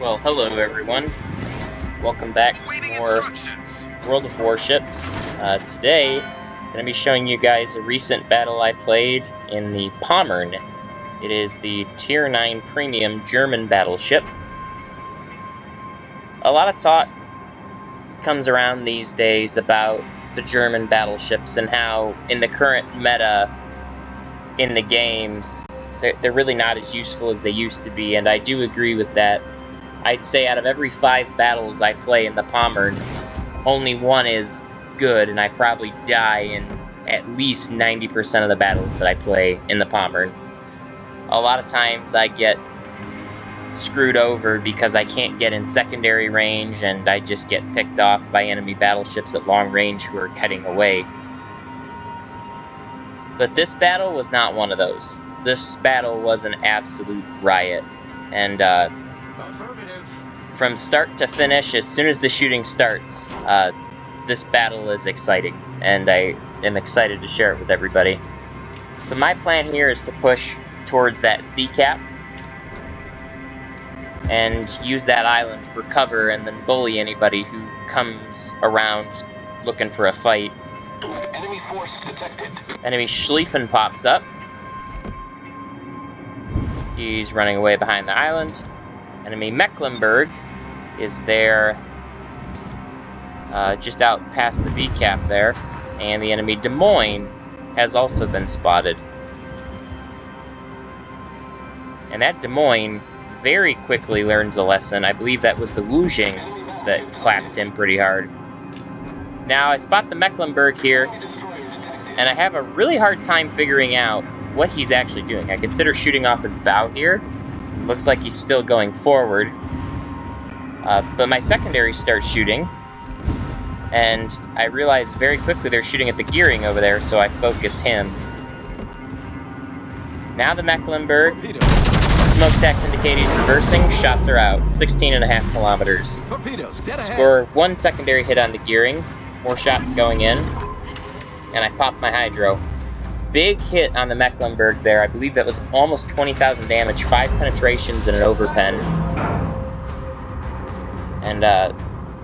Well, hello everyone. Welcome back to more World of Warships. Today, I'm going to be showing you guys a recent battle I played in the Pommern. It is the Tier 9 Premium German battleship. A lot of talk comes around these days about the German battleships and how, in the current meta in the game, they're really not as useful as they used to be, and I do agree with that. I'd say out of every 5 battles I play in the Pommern, only one is good, and I probably die in at least 90% of the battles that I play in the Pommern. A lot of times I get screwed over because I can't get in secondary range, and I just get picked off by enemy battleships at long range who are cutting away. But this battle was not one of those. This battle was an absolute riot, and from start to finish, as soon as the shooting starts, this battle is exciting, and I am excited to share it with everybody. So my plan here is to push towards that sea cap and use that island for cover, and then bully anybody who comes around looking for a fight. Enemy force detected. Enemy Schlieffen pops up. He's running away behind the island. Enemy Mecklenburg is there, just out past the V cap there, and the enemy Des Moines has also been spotted. And that Des Moines very quickly learns a lesson. I believe that was the Wujing that clapped him pretty hard. Now I spot the Mecklenburg here, and I have a really hard time figuring out what he's actually doing. I consider shooting off his bow here. It looks like he's still going forward. But my secondary starts shooting, and I realize very quickly they're shooting at the gearing over there, so I focus him. Now the Mecklenburg, smokestacks indicate he's reversing, shots are out, 16.5 kilometers. Score 1 secondary hit on the gearing, more shots going in, and I pop my hydro. Big hit on the Mecklenburg there. I believe that was almost 20,000 damage, 5 penetrations and an overpen. And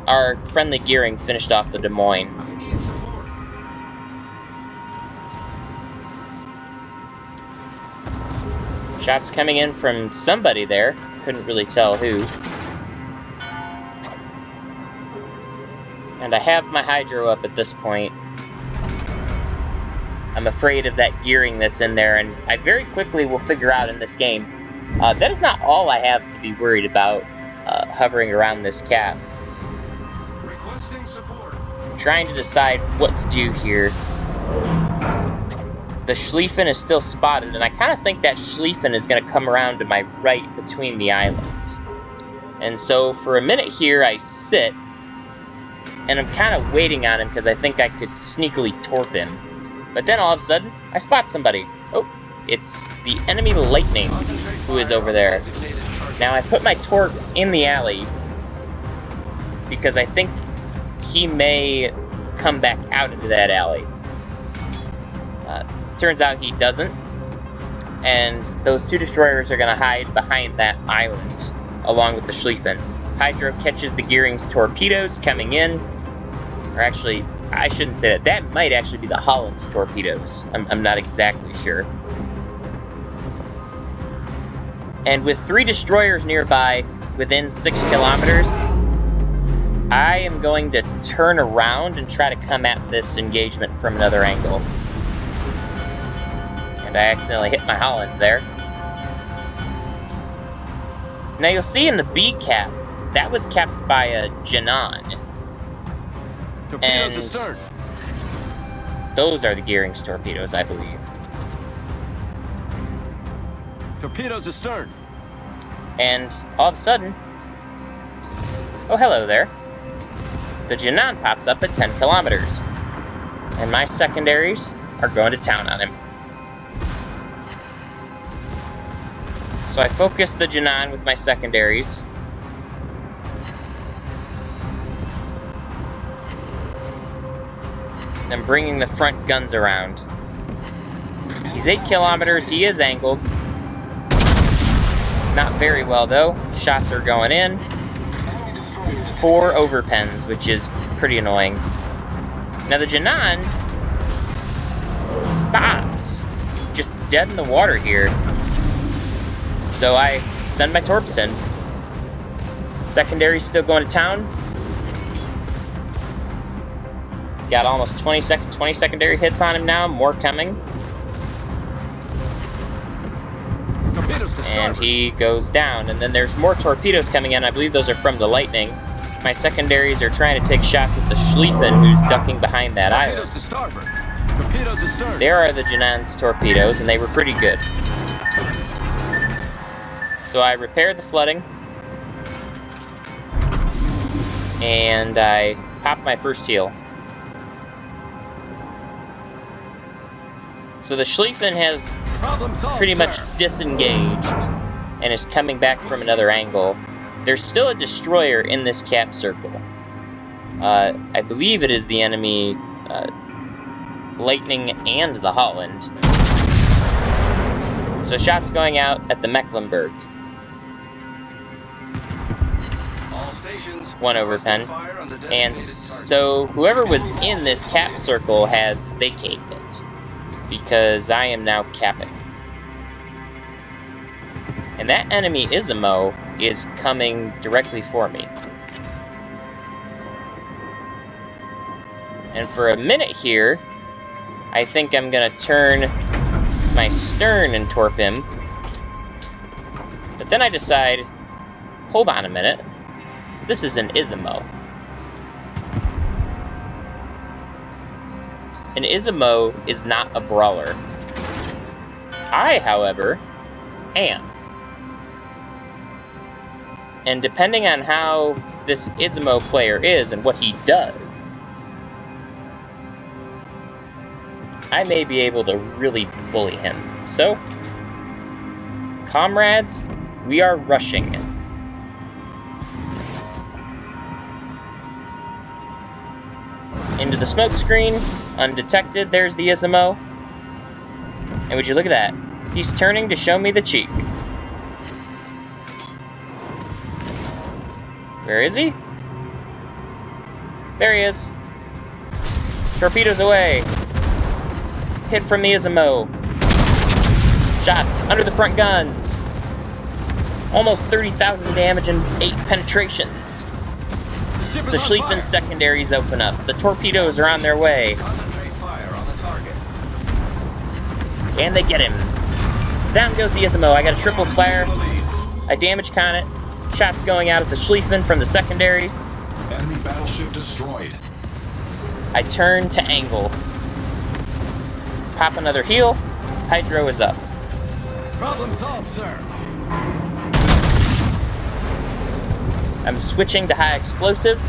our friendly gearing finished off the Des Moines. Shots coming in from somebody there. Couldn't really tell who. And I have my hydro up at this point. I'm afraid of that gearing that's in there, and I very quickly will figure out in this game, that is not all I have to be worried about hovering around this cap. Requesting support. I'm trying to decide what to do here. The Schlieffen is still spotted, and I kind of think that Schlieffen is going to come around to my right between the islands. And so for a minute here, I sit, and I'm kind of waiting on him because I think I could sneakily torp him. But then all of a sudden, I spot somebody. Oh, it's the enemy Lightning who is over there. Now I put my torps in the alley because I think he may come back out into that alley. Turns out he doesn't. And those 2 destroyers are going to hide behind that island along with the Schlieffen. Hydro catches the gearing's torpedoes coming in. Or actually, I shouldn't say that. That might actually be the Holland's torpedoes. I'm not exactly sure. And with 3 destroyers nearby, within 6 kilometers, I am going to turn around and try to come at this engagement from another angle. And I accidentally hit my Holland there. Now you'll see in the B cap, that was capped by a Jinan. And those are the gearing's torpedoes, I believe. Torpedoes astern. And all of a sudden, oh hello there, the Jinan pops up at 10 kilometers. And my secondaries are going to town on him. So I focus the Jinan with my secondaries. I'm bringing the front guns around. He's 8 kilometers, he is angled. Not very well, though. Shots are going in. 4 overpens, which is pretty annoying. Now the Janan stops. Just dead in the water here. So I send my torps in. Secondary's still going to town. Got almost 20 secondary hits on him now. More coming. And he goes down. And then there's more torpedoes coming in. I believe those are from the Lightning. My secondaries are trying to take shots at the Schlieffen, who's ducking behind that island. There are the Janan's torpedoes, and they were pretty good. So I repaired the flooding. And I popped my first heal. So the Schlieffen has pretty much disengaged and is coming back from another angle. There's still a destroyer in this cap circle. I believe it is the enemy Lightning and the Holland. So shots going out at the Mecklenburg. All stations. 1 overpen. And so whoever was in this cap circle has vacated it. Because I am now capping. And that enemy Izumo is coming directly for me. And for a minute here, I think I'm gonna turn my stern and torp him. But then I decide, hold on a minute, this is an Izumo. An Izumo is not a brawler. I, however, am. And depending on how this Izumo player is and what he does, I may be able to really bully him. So, comrades, we are rushing. Into the smoke screen, undetected, there's the Izumo. And would you look at that? He's turning to show me the cheek. Where is he? There he is. Torpedoes away. Hit from the Izumo. Shots under the front guns. Almost 30,000 damage and 8 penetrations. The Schlieffen secondaries open up. The torpedoes are on their way. Concentrate fire on the target. And they get him. Down goes the Izumo. I got a triple flare. I damage con it. Shots going out at the Schlieffen from the secondaries. Enemy battleship destroyed. I turn to angle. Pop another heal. Hydro is up. Problem solved, sir. I'm switching to high explosive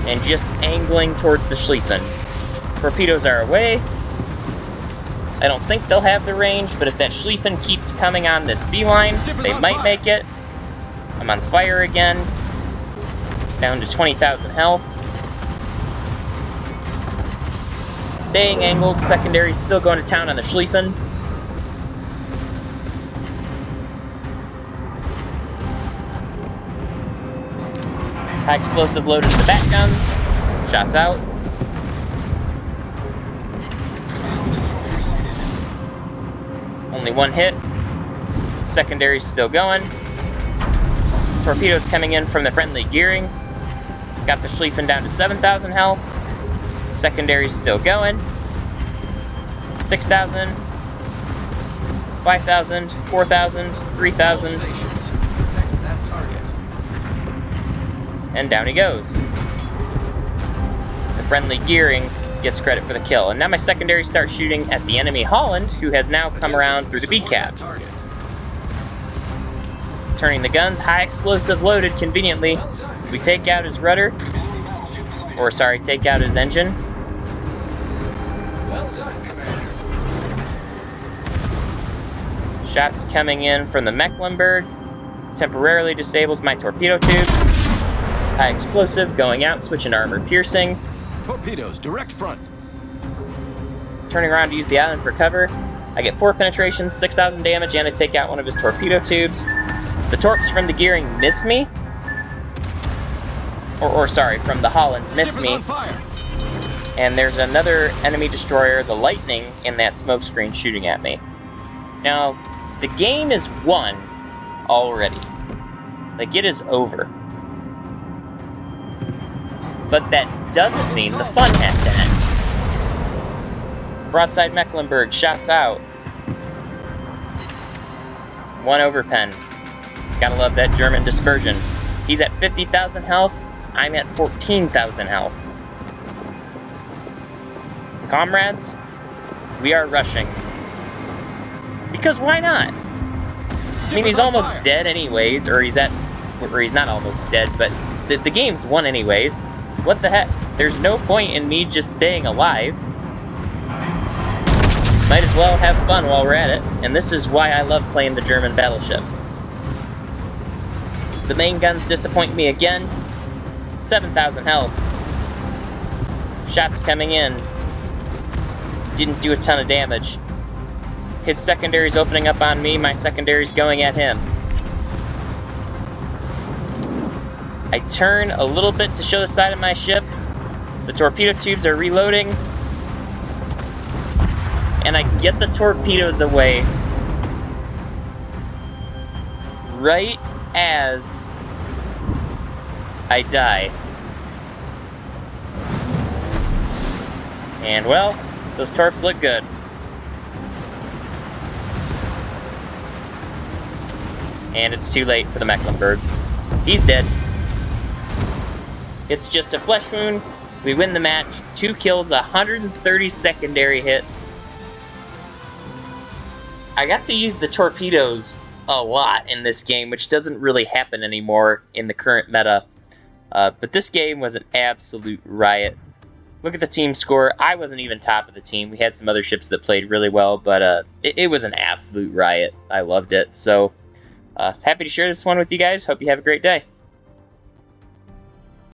and just angling towards the Schlieffen. Torpedoes are away. I don't think they'll have the range, but if that Schlieffen keeps coming on this beeline, they might make it. I'm on fire again. Down to 20,000 health. Staying angled, secondary still going to town on the Schlieffen. High explosive loaded to the back guns. Shots out. Only 1 hit. Secondary's still going. Torpedoes coming in from the friendly gearing. Got the Schlieffen down to 7,000 health. Secondary's still going. 6,000. 5,000. 4,000. 3,000. And down he goes. The friendly gearing gets credit for the kill. And now my secondary starts shooting at the enemy Holland, who has now come around through the B-cap. Turning the guns, high explosive loaded conveniently. We take out his rudder. Or sorry, take out his engine. Well done, Commander. Shots coming in from the Mecklenburg. Temporarily disables my torpedo tubes. High explosive going out, switching to armor piercing. Torpedoes, direct front. Turning around to use the island for cover. I get 4 penetrations, 6,000 damage, and I take out one of his torpedo tubes. The torps from the gearing miss me. Sorry, from the Holland miss me. On fire. And there's another enemy destroyer, the Lightning, in that smoke screen shooting at me. Now, the game is won already. Like, it is over. But that doesn't mean the fun has to end. Broadside Mecklenburg, shots out. 1 overpen. Gotta love that German dispersion. He's at 50,000 health. I'm at 14,000 health. Comrades, we are rushing. Because why not? I mean, he's almost dead anyways, or he's not almost dead, but the game's won anyways. What the heck? There's no point in me just staying alive. Might as well have fun while we're at it, and this is why I love playing the German battleships. The main guns disappoint me again. 7,000 health. Shots coming in. Didn't do a ton of damage. His secondary's opening up on me, my secondary's going at him. I turn a little bit to show the side of my ship. The torpedo tubes are reloading. And I get the torpedoes away right as I die. And well, those torps look good. And it's too late for the Mecklenburg. He's dead. It's just a flesh wound. We win the match. 2 kills, 130 secondary hits. I got to use the torpedoes a lot in this game, which doesn't really happen anymore in the current meta. But this game was an absolute riot. Look at the team score. I wasn't even top of the team. We had some other ships that played really well, but it was an absolute riot. I loved it. So, happy to share this one with you guys. Hope you have a great day.